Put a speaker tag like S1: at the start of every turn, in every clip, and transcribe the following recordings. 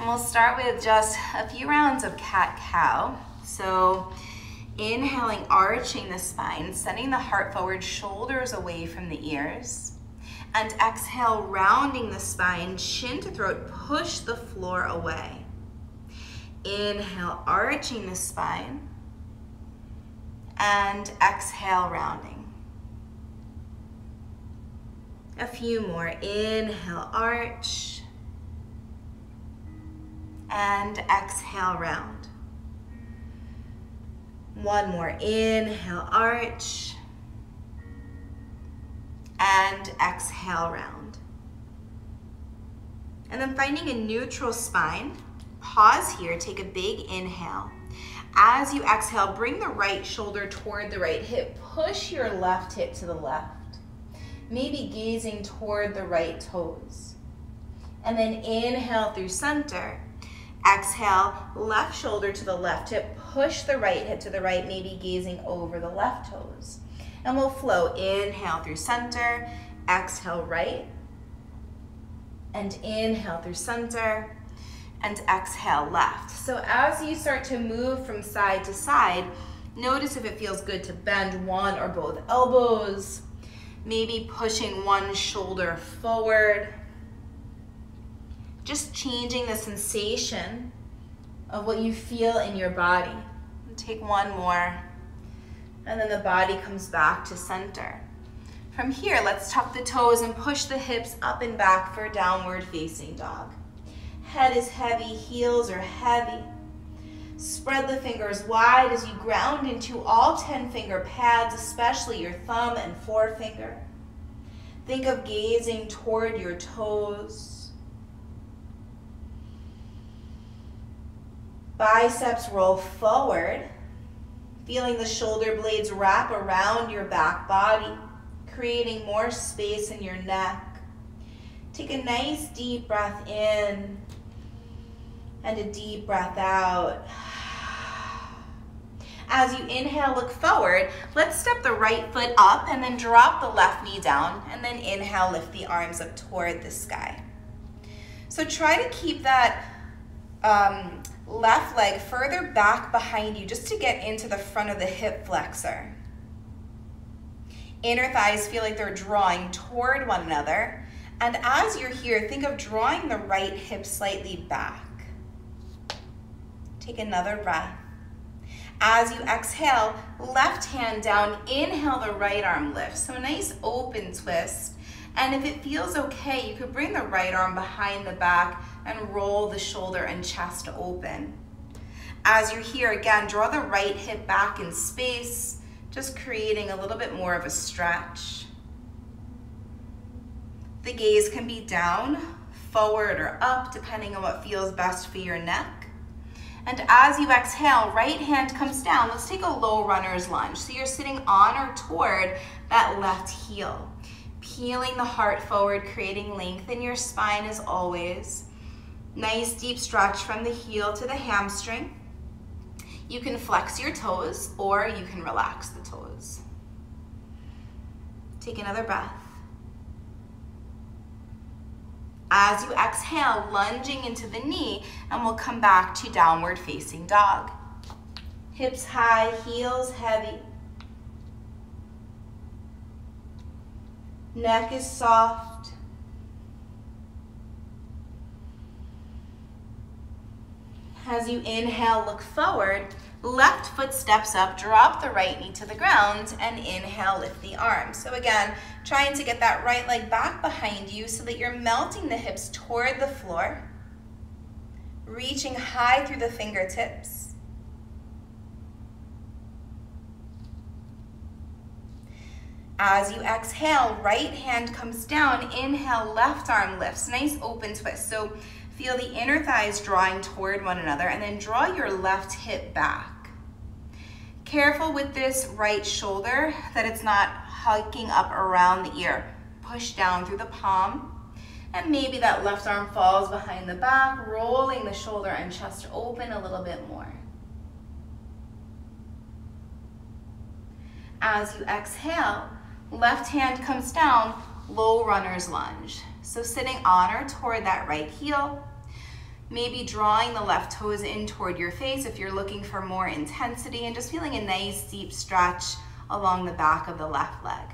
S1: And we'll start with just a few rounds of cat-cow. So inhaling, arching the spine, sending the heart forward, shoulders away from the ears. And exhale, rounding the spine, chin to throat, push the floor away. Inhale, arching the spine. And exhale, rounding. A few more. Inhale, arch. And exhale, round. One more. Inhale, arch. And exhale, round. And then finding a neutral spine, pause here, take a big inhale. As you exhale, bring the right shoulder toward the right hip. Push your left hip to the left. Maybe gazing toward the right toes. And then inhale through center. Exhale, left shoulder to the left hip. Push the right hip to the right, maybe gazing over the left toes. And we'll flow. Inhale through center. Exhale right. And inhale through center. And exhale left. So as you start to move from side to side, notice if it feels good to bend one or both elbows, maybe pushing one shoulder forward, just changing the sensation of what you feel in your body. And take one more, and then the body comes back to center. From here, let's tuck the toes and push the hips up and back for downward facing dog. Head is heavy, heels are heavy. Spread the fingers wide as you ground into all 10 finger pads, especially your thumb and forefinger. Think of gazing toward your toes. Biceps roll forward, feeling the shoulder blades wrap around your back body, creating more space in your neck. Take a nice deep breath in and a deep breath out. As you inhale, look forward. Let's step the right foot up and then drop the left knee down, and then inhale, lift the arms up toward the sky. So try to keep that left leg further back behind you just to get into the front of the hip flexor. Inner thighs feel like they're drawing toward one another. And as you're here, think of drawing the right hip slightly back. Take another breath. As you exhale, left hand down, inhale, the right arm lifts. So a nice open twist. And if it feels okay, you could bring the right arm behind the back and roll the shoulder and chest open. As you're here, again, draw the right hip back in space, just creating a little bit more of a stretch. The gaze can be down, forward, or up, depending on what feels best for your neck. And as you exhale, right hand comes down. Let's take a low runner's lunge. So you're sitting on or toward that left heel. Peeling the heart forward, creating length in your spine as always. Nice deep stretch from the heel to the hamstring. You can flex your toes or you can relax the toes. Take another breath. As you exhale, lunging into the knee, and we'll come back to downward facing dog. Hips high, heels heavy. Neck is soft. As you inhale, look forward. Left foot steps up, drop the right knee to the ground, and inhale, lift the arms. So again, trying to get that right leg back behind you so that you're melting the hips toward the floor, reaching high through the fingertips. As you exhale, right hand comes down, inhale, left arm lifts, nice open twist. So feel the inner thighs drawing toward one another, and then draw your left hip back. Careful with this right shoulder that it's not hiking up around the ear. Push down through the palm, and maybe that left arm falls behind the back, rolling the shoulder and chest open a little bit more. As you exhale, left hand comes down, low runner's lunge. So sitting on or toward that right heel, Maybe drawing the left toes in toward your face if you're looking for more intensity, and just feeling a nice deep stretch along the back of the left leg.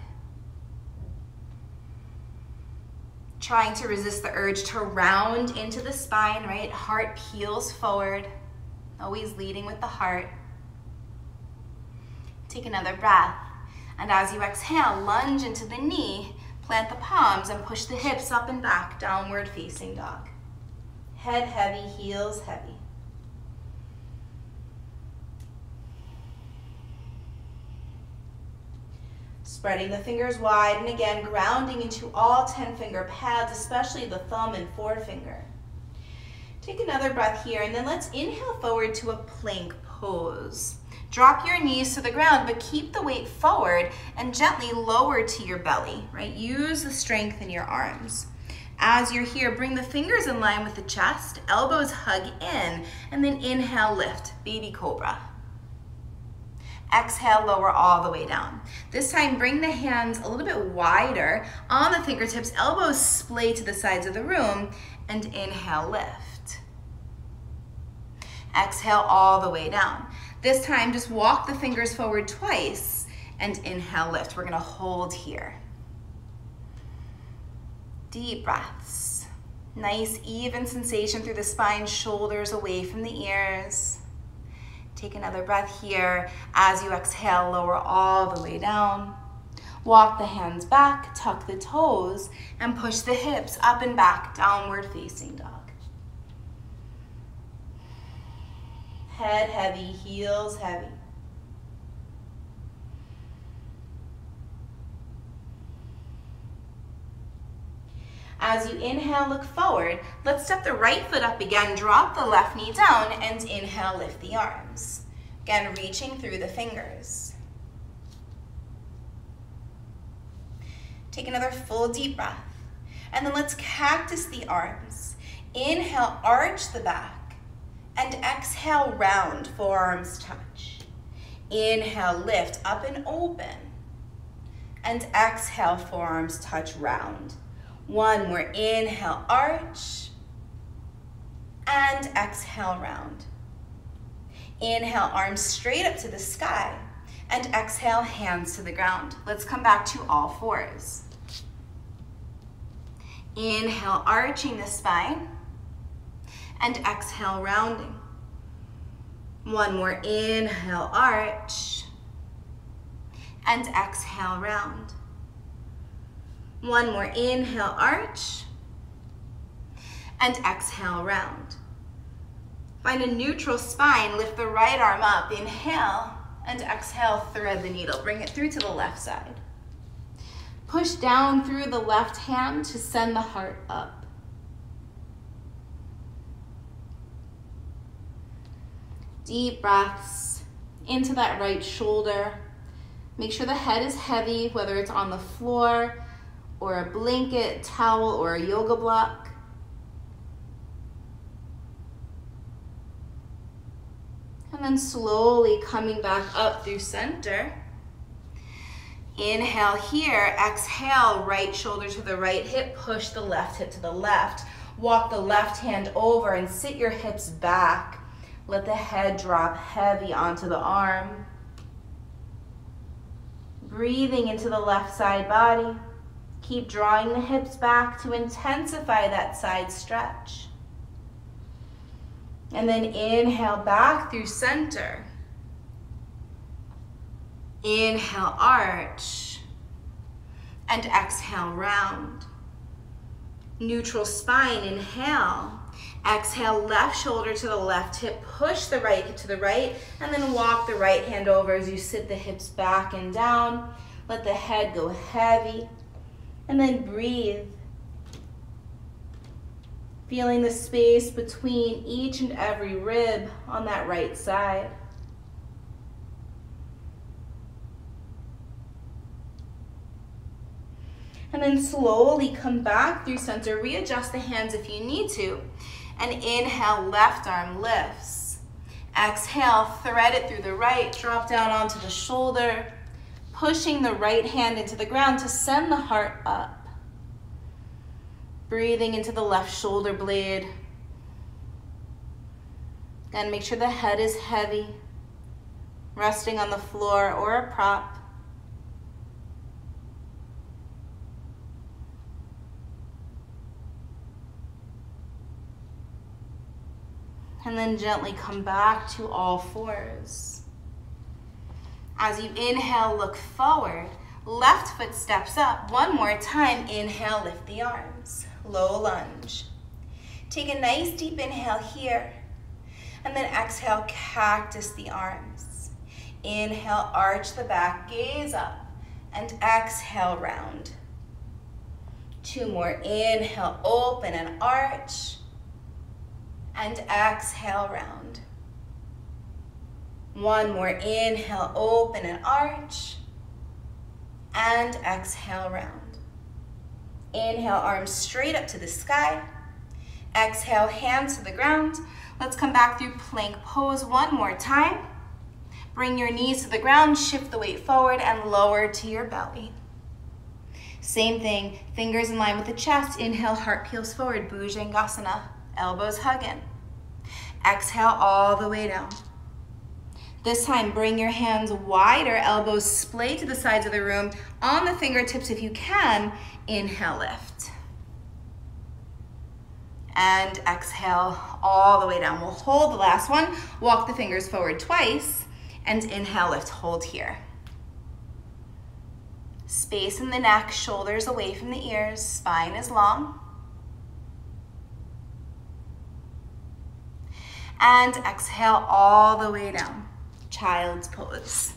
S1: Trying to resist the urge to round into the spine, right? Heart peels forward, always leading with the heart. Take another breath. And as you exhale, lunge into the knee, plant the palms and push the hips up and back, downward facing dog. Head heavy, heels heavy. Spreading the fingers wide, and again, grounding into all 10-finger pads, especially the thumb and forefinger. Take another breath here, and then let's inhale forward to a plank pose. Drop your knees to the ground, but keep the weight forward and gently lower to your belly, right? Use the strength in your arms. As you're here, bring the fingers in line with the chest, elbows hug in, and then inhale, lift, baby cobra. Exhale, lower all the way down. This time, bring the hands a little bit wider on the fingertips, elbows splay to the sides of the room, and inhale, lift. Exhale all the way down. This time, just walk the fingers forward twice and inhale, lift. We're gonna hold here. Deep breaths. Nice, even sensation through the spine, shoulders away from the ears. Take another breath here. As you exhale, lower all the way down. Walk the hands back, tuck the toes, and push the hips up and back, downward facing dog. Head heavy, heels heavy. As you inhale, look forward. Let's step the right foot up again, drop the left knee down, and inhale, lift the arms. Again, reaching through the fingers. Take another full deep breath. And then let's cactus the arms. Inhale, arch the back. And exhale, round, forearms touch. Inhale, lift up and open. And exhale, forearms touch, round. One more, inhale, arch. And exhale, round. Inhale, arms straight up to the sky. And exhale, hands to the ground. Let's come back to all fours. Inhale, arching the spine. And exhale, rounding. One more, inhale, arch. And exhale, round. One more, inhale, arch. And exhale, round. Find a neutral spine, lift the right arm up, inhale, and exhale, thread the needle. Bring it through to the left side. Push down through the left hand to send the heart up. Deep breaths into that right shoulder. Make sure the head is heavy, whether it's on the floor or a blanket, towel, or a yoga block. And then slowly coming back up through center. Inhale here, exhale, right shoulder to the right hip, push the left hip to the left. Walk the left hand over and sit your hips back. Let the head drop heavy onto the arm. Breathing into the left side body. Keep drawing the hips back to intensify that side stretch. And then inhale back through center. Inhale, arch. And exhale, round. Neutral spine, inhale. Exhale, left shoulder to the left hip. Push the right hip to the right. And then walk the right hand over as you sit the hips back and down. Let the head go heavy. And then breathe. Feeling the space between each and every rib on that right side. And then slowly come back through center. Readjust the hands if you need to. And inhale, left arm lifts. Exhale, thread it through the right. Drop down onto the shoulder. Pushing the right hand into the ground to send the heart up. Breathing into the left shoulder blade. Again, make sure the head is heavy, resting on the floor or a prop. And then gently come back to all fours. As you inhale, look forward. Left foot steps up. One more time. Inhale, lift the arms. Low lunge. Take a nice deep inhale here. And then exhale, cactus the arms. Inhale, arch the back, gaze up. And exhale, round. 2 more. Inhale, open and arch. And exhale, round. 1 more. Inhale, open and arch. And exhale, round. Inhale, arms straight up to the sky. Exhale, hands to the ground. Let's come back through plank pose one more time. Bring your knees to the ground, shift the weight forward and lower to your belly. Same thing, fingers in line with the chest. Inhale, heart peels forward, Bhujangasana. Elbows hug in. Exhale all the way down. This time, bring your hands wider, elbows splay to the sides of the room. On the fingertips if you can, inhale, lift. And exhale all the way down. We'll hold the last one. Walk the fingers forward twice and inhale, lift, hold here. Space in the neck, shoulders away from the ears, spine is long. And exhale all the way down. Child's pose.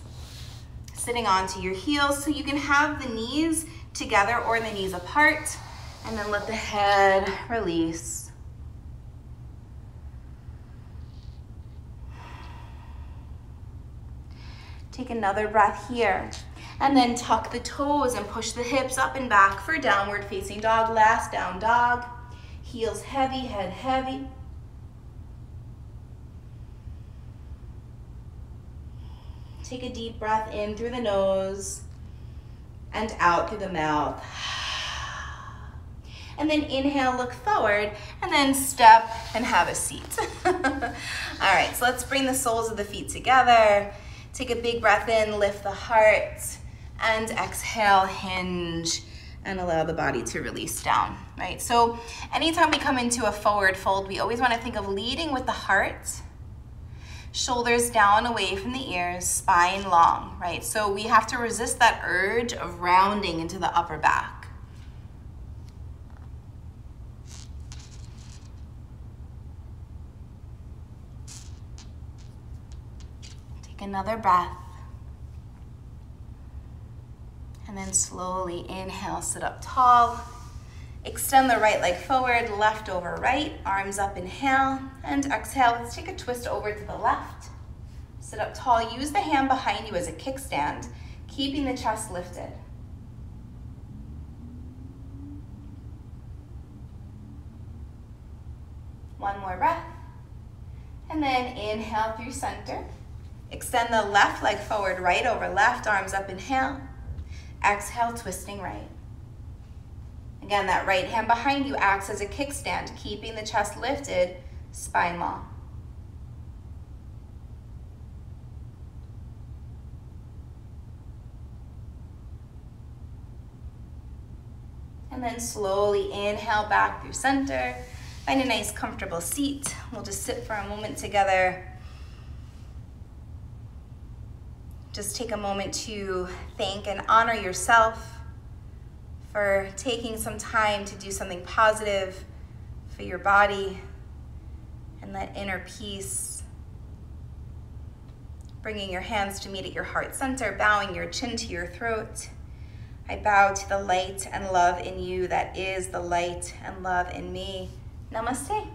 S1: Sitting onto your heels so you can have the knees together or the knees apart, and then let the head release. Take another breath here, and then tuck the toes and push the hips up and back for downward facing dog. Last down dog. Heels heavy, head heavy. Take a deep breath in through the nose and out through the mouth. And then inhale, look forward, and then step and have a seat. All right, so let's bring the soles of the feet together. Take a big breath in, lift the heart, and exhale, hinge, and allow the body to release down, right? So anytime we come into a forward fold, we always want to think of leading with the heart, shoulders down away from the ears, spine long, right? So we have to resist that urge of rounding into the upper back. Take another breath. And then slowly inhale, sit up tall. Extend the right leg forward, left over right, arms up, inhale, and exhale. Let's take a twist over to the left. Sit up tall, use the hand behind you as a kickstand, keeping the chest lifted. One more breath. And then inhale through center. Extend the left leg forward, right over left, arms up, inhale. Exhale, twisting right. Again, that right hand behind you acts as a kickstand, keeping the chest lifted, spine long. And then slowly inhale back through center. Find a nice comfortable seat. We'll just sit for a moment together. Just take a moment to thank and honor yourself for taking some time to do something positive for your body and that inner peace. Bringing your hands to meet at your heart center, bowing your chin to your throat. I bow to the light and love in you that is the light and love in me. Namaste.